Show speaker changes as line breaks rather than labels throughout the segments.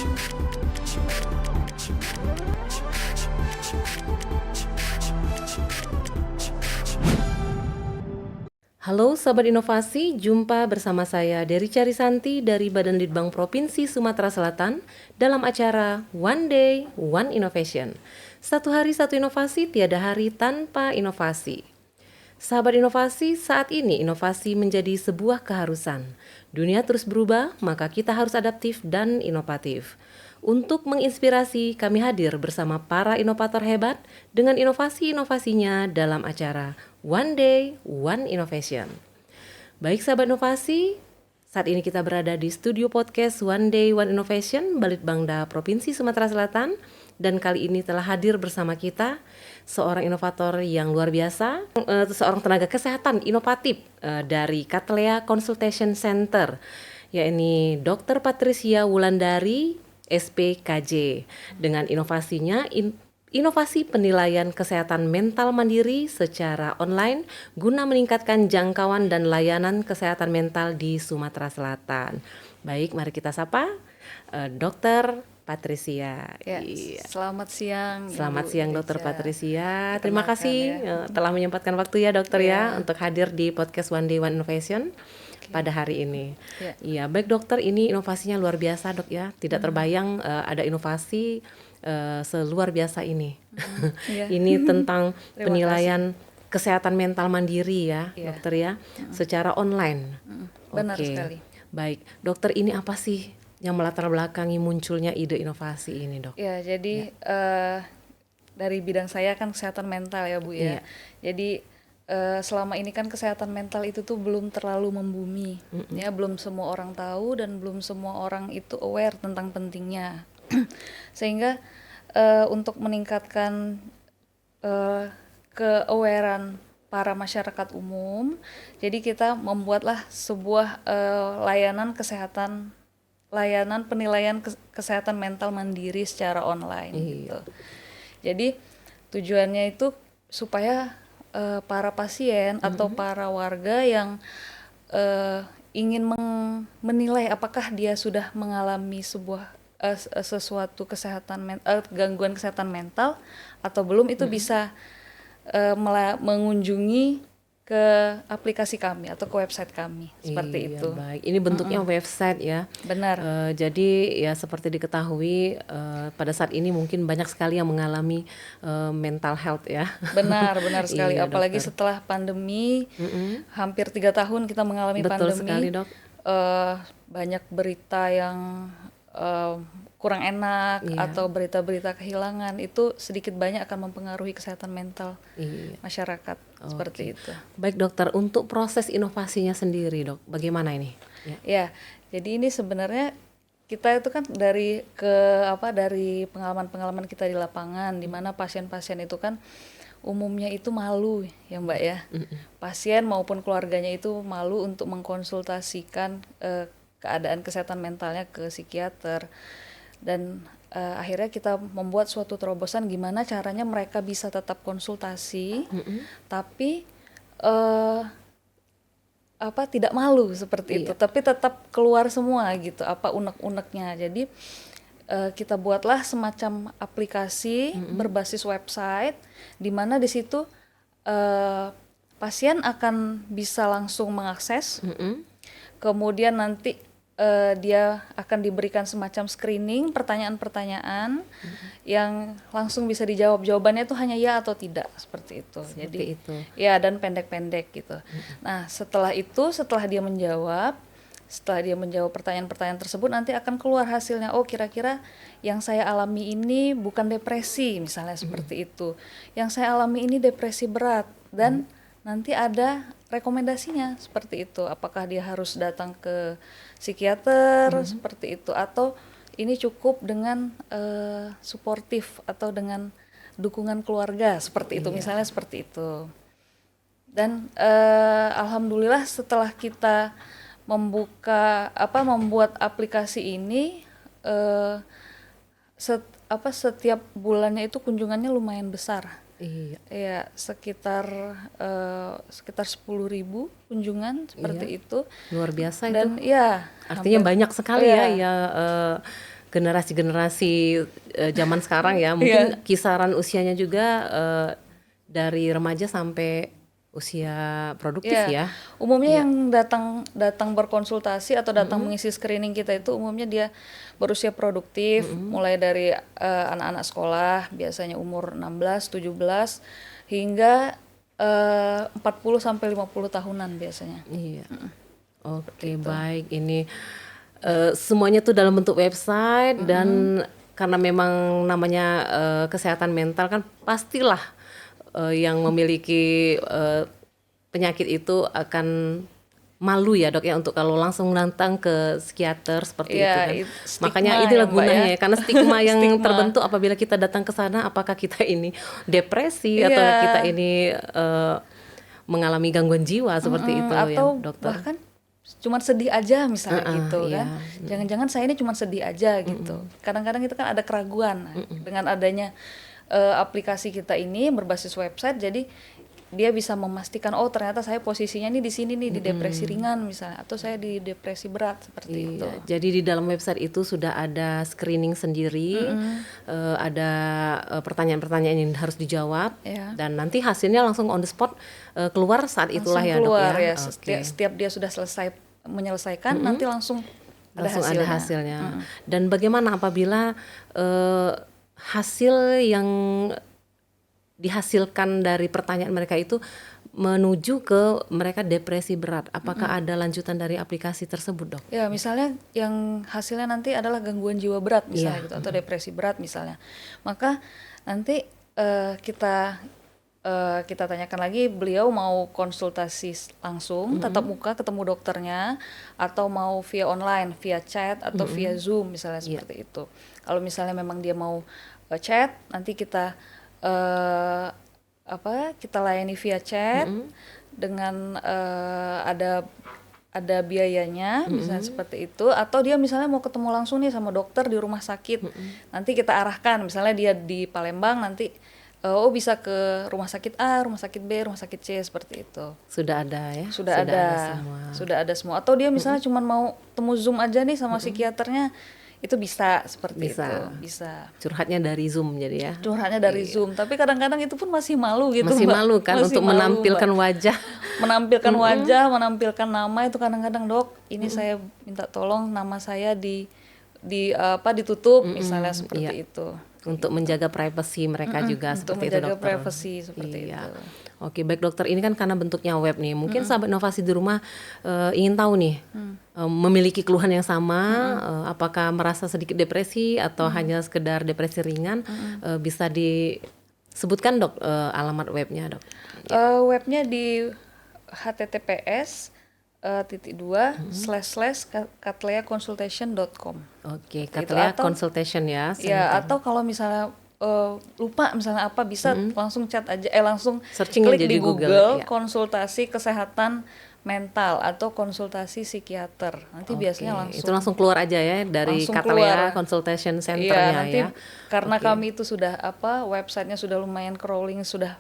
Halo Sobat Inovasi, jumpa bersama saya Dery Carisanti dari Badan Litbang Provinsi Sumatera Selatan dalam acara One Day, One Innovation. Satu hari satu inovasi, tiada hari tanpa inovasi. Sahabat inovasi, saat ini inovasi menjadi sebuah keharusan. Dunia terus berubah, maka kita harus adaptif dan inovatif. Untuk menginspirasi, kami hadir bersama para inovator hebat dengan inovasi-inovasinya dalam acara One Day, One Innovation. Baik sahabat inovasi, saat ini kita berada di studio podcast One Day, One Innovation, Balitbangda Provinsi Sumatera Selatan. Dan kali ini telah hadir bersama kita seorang inovator yang luar biasa, seorang tenaga kesehatan inovatif dari Cattleya Consultation Center, yakni Dr. Patricia Wulandari, SPKJ, dengan inovasinya inovasi penilaian kesehatan mental mandiri secara online guna meningkatkan jangkauan dan layanan kesehatan mental di Sumatera Selatan. Baik, mari kita sapa Dr. Patricia.
Ya,
iya.
Selamat siang.
Selamat siang Dr. Patricia. Terima
Perkenalkan
kasih telah menyempatkan waktu ya Dokter ya untuk hadir di podcast One Day One Innovation pada hari ini. Iya, baik Dokter, ini inovasinya luar biasa Dok ya. Tidak terbayang ada inovasi seluar biasa ini. Ini tentang penilaian kesehatan mental mandiri ya Dokter ya, secara online.
Benar sekali.
Baik, Dokter, ini apa sih yang melatar belakangi munculnya ide inovasi ini, Dok?
Ya, jadi dari bidang saya kan kesehatan mental ya Bu ya. Jadi selama ini kan kesehatan mental itu tuh belum terlalu membumi, ya, belum semua orang tahu dan belum semua orang itu aware tentang pentingnya. Sehingga untuk meningkatkan ke-awarean para masyarakat umum, jadi kita membuatlah sebuah layanan penilaian kesehatan mental mandiri secara online gitu. Jadi tujuannya itu supaya para pasien atau para warga yang ingin menilai apakah dia sudah mengalami sebuah sesuatu gangguan kesehatan mental atau belum, itu bisa mengunjungi ke aplikasi kami atau ke website kami seperti itu.
Baik, ini bentuknya website ya.
Benar.
Jadi ya seperti diketahui pada saat ini mungkin banyak sekali yang mengalami mental health ya.
Benar sekali.
Iya,
Apalagi
Dokter.
setelah pandemi, hampir 3 tahun kita mengalami
Betul
pandemi.
sekali, Dok.
Banyak berita yang kurang enak atau berita-berita kehilangan, itu sedikit banyak akan mempengaruhi kesehatan mental masyarakat. Seperti itu.
Baik Dokter, untuk proses inovasinya sendiri Dok, bagaimana ini?
Ya, jadi ini sebenarnya kita itu kan dari pengalaman-pengalaman kita di lapangan, di mana pasien-pasien itu kan umumnya itu malu ya Mbak ya. Pasien maupun keluarganya itu malu untuk mengkonsultasikan keadaan kesehatan mentalnya ke psikiater. Dan akhirnya kita membuat suatu terobosan gimana caranya mereka bisa tetap konsultasi, tapi tidak malu seperti itu, tapi tetap keluar semua gitu unek-uneknya. Jadi kita buatlah semacam aplikasi berbasis website, di mana di situ pasien akan bisa langsung mengakses, kemudian nanti dia akan diberikan semacam screening, pertanyaan-pertanyaan yang langsung bisa dijawab. Jawabannya itu hanya ya atau tidak, seperti itu. Jadi ya, dan pendek-pendek gitu. Nah, setelah dia menjawab pertanyaan-pertanyaan tersebut, nanti akan keluar hasilnya. Oh, kira-kira yang saya alami ini bukan depresi, misalnya seperti itu. Yang saya alami ini depresi berat, dan nanti ada rekomendasinya seperti itu. Apakah dia harus datang ke psikiater seperti itu, atau ini cukup dengan suportif atau dengan dukungan keluarga seperti itu, misalnya seperti itu. Dan alhamdulillah setelah kita membuat aplikasi ini, setiap bulannya itu kunjungannya lumayan besar. Iya, sekitar 10.000 kunjungan seperti itu.
Luar biasa
Dan
itu.
ya,
Artinya banyak sekali ya generasi-generasi zaman sekarang ya, mungkin kisaran usianya juga dari remaja sampai usia produktif ya.
Umumnya yang datang berkonsultasi atau datang mengisi screening kita itu umumnya dia berusia produktif, mulai dari anak-anak sekolah, biasanya umur 16, 17 hingga 40 sampai 50 tahunan biasanya.
Iya. Oke, baik. Ini semuanya tuh dalam bentuk website dan karena memang namanya kesehatan mental kan pastilah yang memiliki penyakit itu akan malu ya dok ya untuk kalau langsung datang ke psikiater seperti itu kan. Makanya itulah gunanya ya, karena stigma yang terbentuk apabila kita datang ke sana, apakah kita ini depresi atau kita ini mengalami gangguan jiwa seperti itu
atau
ya dokter.
Bahkan cuma sedih aja misalnya gitu kan. Jangan-jangan saya ini cuma sedih aja gitu. Kadang-kadang itu kan ada keraguan dengan adanya aplikasi kita ini berbasis website, jadi dia bisa memastikan oh ternyata saya posisinya nih di sini nih di depresi ringan misalnya, atau saya di depresi berat seperti itu.
Jadi di dalam website itu sudah ada screening sendiri, ada pertanyaan-pertanyaan yang harus dijawab dan nanti hasilnya langsung on the spot keluar saat itulah
langsung
ya
keluar,
dok ya.
Setiap dia sudah selesai menyelesaikan nanti langsung ada
hasilnya. Dan bagaimana apabila hasil yang dihasilkan dari pertanyaan mereka itu menuju ke mereka depresi berat, apakah ada lanjutan dari aplikasi tersebut dok?
Ya misalnya yang hasilnya nanti adalah gangguan jiwa berat misalnya gitu, atau depresi berat misalnya, maka nanti kita tanyakan lagi beliau mau konsultasi langsung tatap muka ketemu dokternya, atau mau via online, via chat atau via Zoom misalnya seperti itu. Kalau misalnya memang dia mau chat, nanti kita kita layani via chat dengan ada biayanya misalnya seperti itu, atau dia misalnya mau ketemu langsung nih sama dokter di rumah sakit, nanti kita arahkan misalnya dia di Palembang, nanti bisa ke rumah sakit A, rumah sakit B, rumah sakit C seperti itu.
Sudah ada ya?
Sudah ada semua. Atau dia misalnya cuma mau temu Zoom aja nih sama psikiaternya, itu bisa seperti itu. Bisa.
Curhatnya dari Zoom jadi ya?
Curhatnya dari Zoom, tapi kadang-kadang itu pun masih malu gitu.
Masih
Mbak.
malu kan untuk menampilkan wajah.
Menampilkan wajah, menampilkan nama itu kadang-kadang dok, ini saya minta tolong nama saya ditutup misalnya seperti itu.
Untuk menjaga privasi mereka juga seperti itu dokter.
Untuk menjaga privasi seperti itu.
Oke, baik dokter, ini kan karena bentuknya web nih. Mungkin sahabat inovasi di rumah ingin tahu nih, memiliki keluhan yang sama, apakah merasa sedikit depresi atau hanya sekedar depresi ringan, bisa disebutkan dok alamat webnya dok?
Webnya di https://katleaconsultation.com.
Oke, Katlea Consultation ya.
Ya, atau kalau misalnya lupa misalnya apa, bisa langsung chat aja, langsung
searching
klik
aja
di Google
ya.
konsultasi kesehatan mental atau konsultasi psikiater. Nanti biasanya
itu langsung keluar aja ya dari Katlea Consultation Center-nya
nanti karena kami itu sudah websitenya sudah lumayan crawling, sudah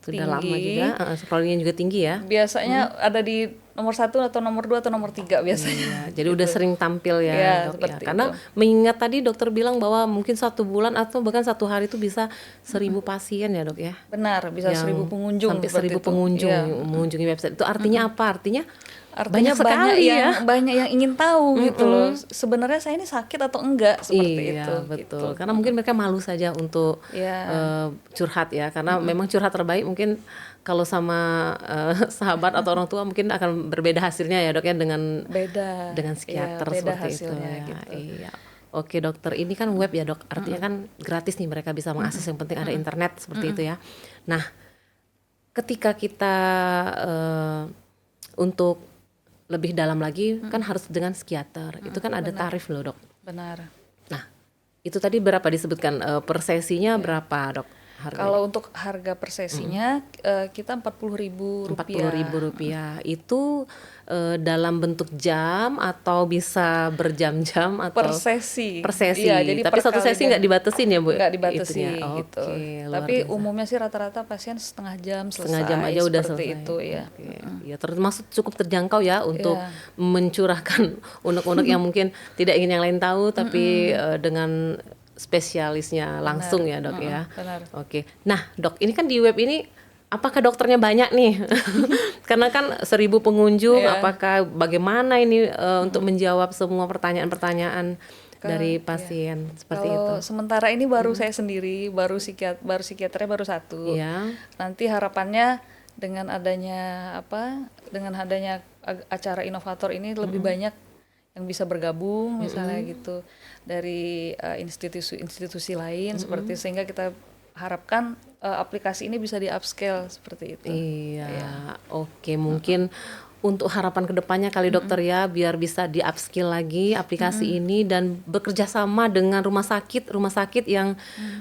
tinggi.
Lama juga, scrollingnya juga tinggi ya.
Biasanya ada di nomor 1 atau nomor 2 atau nomor 3 biasanya.
Jadi udah sering tampil ya dok ya. Karena mengingat tadi dokter bilang bahwa mungkin 1 bulan atau bahkan 1 hari itu bisa 1.000 pasien ya dok ya.
Benar, bisa 1.000 pengunjung.
Sampai 1.000 pengunjung mengunjungi website. Itu artinya apa? Artinya
banyak sekali banyak yang ingin tahu gitu loh. Sebenarnya saya ini sakit atau enggak seperti itu.
Betul. Karena mungkin mereka malu saja untuk curhat ya. Karena memang curhat terbaik mungkin kalau sama sahabat atau orang tua mungkin akan berbeda hasilnya ya dok ya dengan psikiater seperti itu ya.
Gitu.
Iya. Oke dokter, ini kan web ya dok. Artinya kan gratis nih, mereka bisa mengakses, yang penting ada internet seperti itu ya. Nah, ketika kita untuk lebih dalam lagi kan harus dengan psikiater. Itu kan ada tarif loh dok.
Benar.
Nah, itu tadi berapa disebutkan per sesinya berapa dok harga?
Kalau untuk harga per sesinya kita Rp40.000.
Rp40.000 itu dalam bentuk jam atau bisa berjam-jam
Per
atau
sesi.
per sesi?
Iya, jadi
Tapi
per
satu sesi
kalinya
nggak dibatasin ya Bu?
nggak dibatasi
Itunya.
gitu.
Oke, luar
Tapi
biasa.
umumnya sih rata-rata pasien setengah jam
Setengah
selesai
jam aja udah
seperti
selesai.
itu ya.
Oke. Ya termasuk cukup terjangkau ya untuk
Iya.
mencurahkan unek-unek yang mungkin tidak ingin yang lain tahu, tapi dengan spesialisnya langsung ya Dok ya.
Benar.
Oke. Nah Dok, ini kan di web ini apakah dokternya banyak nih? Karena kan 1.000 pengunjung,
Iya.
apakah bagaimana ini untuk menjawab semua pertanyaan-pertanyaan dari pasien seperti itu?
Kalau sementara ini baru saya sendiri, baru psikiaternya baru satu.
Iya.
Nanti harapannya dengan adanya acara inovator ini lebih banyak yang bisa bergabung misalnya gitu dari institusi lain seperti, sehingga kita harapkan aplikasi ini bisa di upscale seperti itu.
Iya, oke, mungkin untuk harapan kedepannya kali dokter ya, biar bisa di upskill lagi aplikasi ini dan bekerja sama dengan rumah sakit yang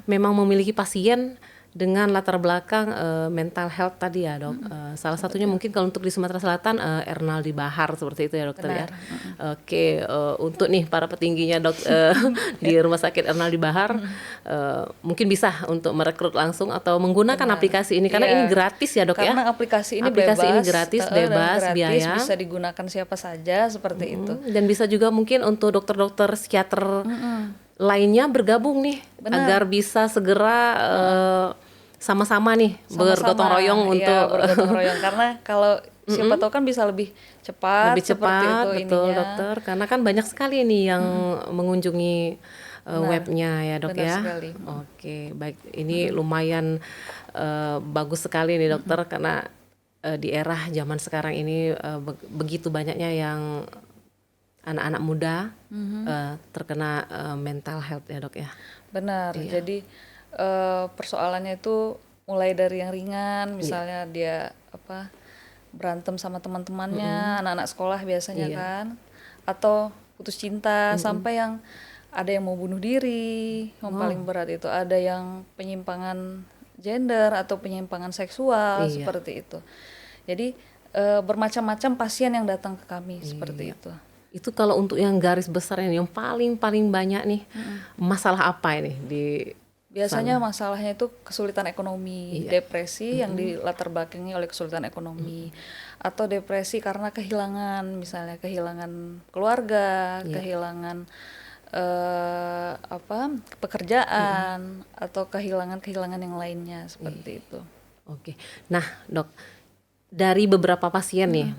memang memiliki pasien dengan latar belakang mental health tadi ya Dok. Salah satunya mungkin kalau untuk di Sumatera Selatan Ernaldi Bahar seperti itu ya dokter ya. Oke, untuk nih para petingginya Dok di Rumah Sakit Ernaldi Bahar mungkin bisa untuk merekrut langsung atau menggunakan aplikasi ini karena
Iya.
ini gratis ya Dok ya.
Karena aplikasi ini
Aplikasi ini
bebas,
gratis,
dan
bebas
gratis,
biaya.
bisa digunakan siapa saja seperti itu.
Dan bisa juga mungkin untuk dokter-dokter psikiater lainnya bergabung nih agar bisa segera sama-sama nih bergotong royong
Iya,
untuk
bergotong royong karena kalau siapa tahu kan bisa lebih cepat
lebih
seperti
cepat,
itu
betul
ininya.
dokter, karena kan banyak sekali nih yang mengunjungi webnya ya Dok
benar
ya.
sekali.
Oke, baik, ini lumayan bagus sekali nih dokter karena di era zaman sekarang ini begitu banyaknya yang anak-anak muda terkena mental health ya Dok ya.
Benar. Jadi persoalannya itu mulai dari yang ringan, misalnya dia berantem sama teman-temannya, anak-anak sekolah biasanya kan, atau putus cinta, sampai yang ada yang mau bunuh diri, yang paling berat itu ada yang penyimpangan gender atau penyimpangan seksual seperti itu. Jadi bermacam-macam pasien yang datang ke kami seperti itu.
Itu kalau untuk yang garis besar yang paling banyak nih masalah apa ini di
biasanya masalahnya itu kesulitan ekonomi, depresi yang dilatar belakangi oleh kesulitan ekonomi, atau depresi karena kehilangan, misalnya kehilangan keluarga, kehilangan pekerjaan, atau kehilangan yang lainnya seperti itu.
Oke. Nah, Dok, dari beberapa pasien nih,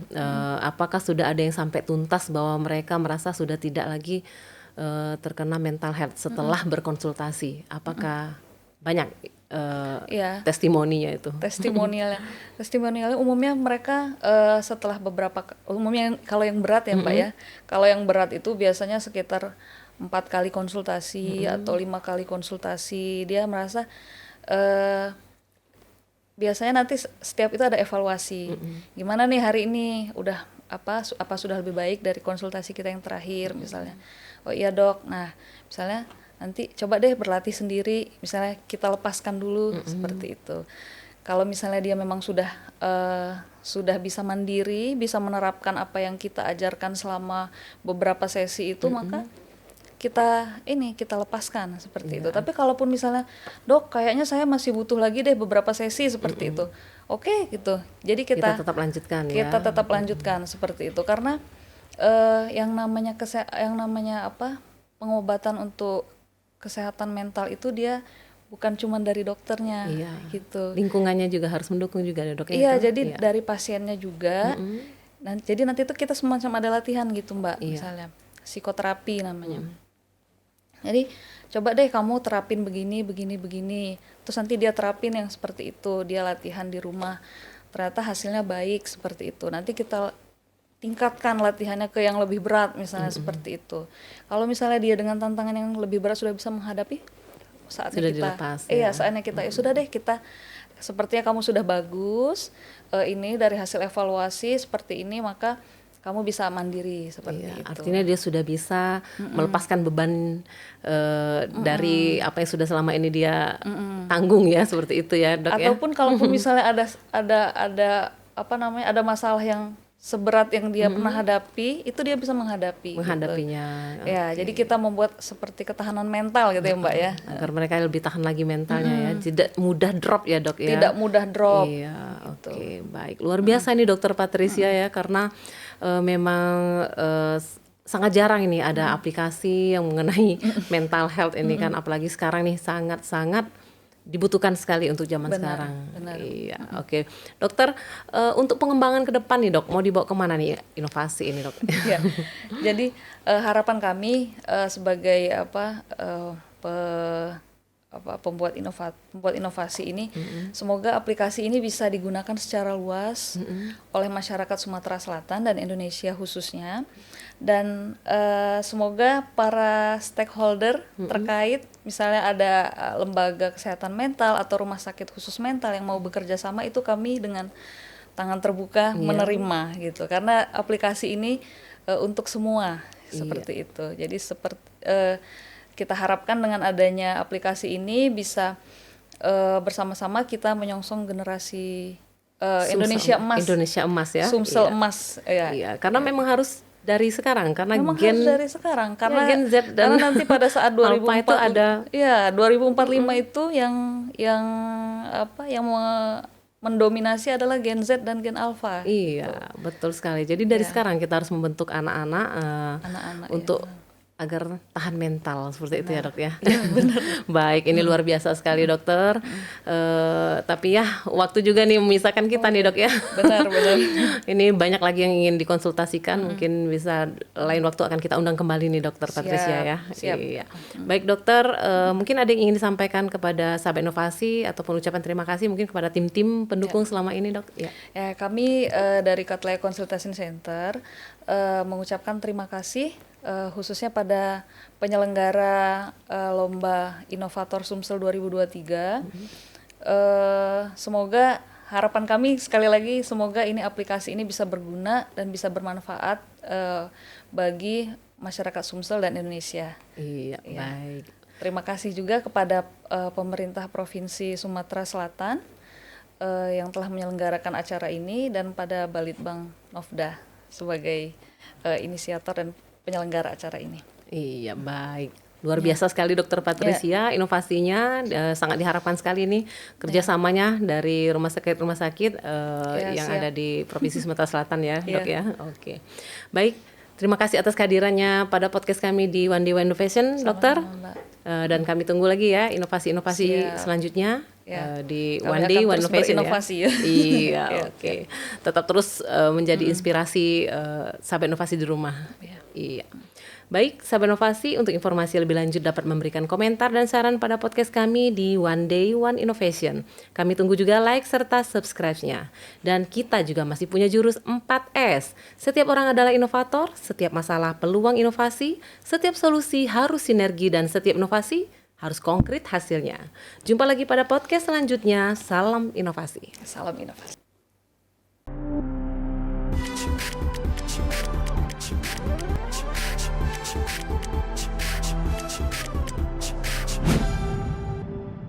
apakah sudah ada yang sampai tuntas bahwa mereka merasa sudah tidak lagi terkena mental health setelah berkonsultasi? Apakah banyak testimoninya itu?
Testimonialnya umumnya mereka setelah umumnya kalau yang berat ya Mbak ya, kalau yang berat itu biasanya sekitar 4 kali konsultasi atau 5 kali konsultasi, dia merasa biasanya nanti setiap itu ada evaluasi. Gimana nih hari ini, udah apa sudah lebih baik dari konsultasi kita yang terakhir misalnya. Oh iya Dok, nah misalnya nanti coba deh berlatih sendiri, misalnya kita lepaskan dulu seperti itu. Kalau misalnya dia memang sudah bisa mandiri, bisa menerapkan apa yang kita ajarkan selama beberapa sesi itu, maka kita lepaskan seperti itu. Tapi kalaupun misalnya Dok kayaknya saya masih butuh lagi deh beberapa sesi seperti itu, oke gitu. Jadi kita
tetap lanjutkan
kita tetap lanjutkan seperti itu, karena yang namanya pengobatan untuk kesehatan mental itu dia bukan cuma dari dokternya gitu.
Lingkungannya juga harus mendukung juga ya Dok.
Iya, jadi dari pasiennya juga. Jadi nanti itu kita semacam ada latihan gitu Mbak, misalnya psikoterapi namanya. Jadi coba deh kamu terapin begini. Terus nanti dia terapin yang seperti itu, dia latihan di rumah. Ternyata hasilnya baik seperti itu. Nanti kita tingkatkan latihannya ke yang lebih berat misalnya seperti itu. Kalau misalnya dia dengan tantangan yang lebih berat sudah bisa menghadapi, saatnya
sudah
kita
dilepas,
saatnya kita sudah deh, kita sepertinya kamu sudah bagus, ini dari hasil evaluasi seperti ini, maka kamu bisa mandiri seperti
Iya,
itu.
artinya dia sudah bisa melepaskan beban dari apa yang sudah selama ini dia tanggung ya, seperti itu ya, Dok ya.
Ataupun kalaupun misalnya ada apa namanya, ada masalah yang seberat yang dia pernah hadapi, itu dia bisa menghadapinya. Ya, jadi kita membuat seperti ketahanan mental gitu ya, Mbak ya.
Agar mereka lebih tahan lagi mentalnya ya, tidak mudah drop ya, Dok ya.
Tidak mudah drop.
Iya, oke, baik. Luar biasa nih Dokter Patricia ya, karena memang sangat jarang ini ada aplikasi yang mengenai mental health ini kan, apalagi sekarang nih sangat-sangat dibutuhkan sekali untuk zaman sekarang.
Benar.
Iya, oke. Dokter, untuk pengembangan ke depan nih, Dok, mau dibawa kemana nih inovasi ini, Dok?
Ya. Jadi harapan kami sebagai pembuat inovasi ini, semoga aplikasi ini bisa digunakan secara luas oleh masyarakat Sumatera Selatan dan Indonesia khususnya, dan semoga para stakeholder terkait, misalnya ada lembaga kesehatan mental atau rumah sakit khusus mental yang mau bekerja sama, itu kami dengan tangan terbuka menerima gitu, karena aplikasi ini untuk semua seperti itu. Jadi kita harapkan dengan adanya aplikasi ini bisa bersama-sama kita menyongsong generasi Indonesia emas ya,
iya.
Sumsel emas ya.
Iya, karena memang harus dari sekarang, karena
memang harus dari sekarang, karena
Gen Z dan
karena nanti pada saat
Alpha itu ada
2045 itu yang mendominasi adalah Gen Z dan Gen Alpha.
Iya, betul sekali. Jadi dari sekarang kita harus membentuk anak-anak untuk agar tahan mental seperti itu ya, Dok ya.
Benar.
Baik, ini luar biasa sekali, Dokter. Tapi ya waktu juga nih memisahkan kita nih, Dok ya.
Benar.
Ini banyak lagi yang ingin dikonsultasikan, mungkin bisa lain waktu akan kita undang kembali nih, Dokter Patricia ya.
Siap.
Iya. Baik, Dokter, mungkin ada yang ingin disampaikan kepada sahabat inovasi ataupun ucapan terima kasih mungkin kepada tim-tim pendukung selama ini, Dok.
Ya, kami dari Katlea Consultation Center mengucapkan terima kasih khususnya pada penyelenggara lomba inovator Sumsel 2023. Semoga harapan kami sekali lagi, semoga ini aplikasi ini bisa berguna dan bisa bermanfaat bagi masyarakat Sumsel dan Indonesia.
Iya, baik.
Terima kasih juga kepada pemerintah Provinsi Sumatera Selatan yang telah menyelenggarakan acara ini, dan pada Balitbang Novda sebagai inisiator dan penyelenggara acara ini. Iya,
baik. Luar biasa sekali Dokter Patricia, inovasinya sangat diharapkan sekali ini kerjasamanya dari rumah sakit yang ada di Provinsi Sumatera Selatan ya, Dok ya. Oke. Baik, terima kasih atas kehadirannya pada podcast kami di One Day One Innovation, Dokter. Dan kami tunggu lagi ya inovasi-inovasi selanjutnya di One Day One Innovation ya. Iya, oke. Tetap terus menjadi inspirasi sahabat inovasi di rumah. Iya. Baik, sahabat inovasi, untuk informasi lebih lanjut dapat memberikan komentar dan saran pada podcast kami di One Day One Innovation. Kami tunggu juga like serta subscribe-nya. Dan kita juga masih punya jurus 4S. Setiap orang adalah inovator, setiap masalah peluang inovasi, setiap solusi harus sinergi, dan setiap inovasi harus konkret hasilnya. Jumpa lagi pada podcast selanjutnya. Salam inovasi.
Salam inovasi.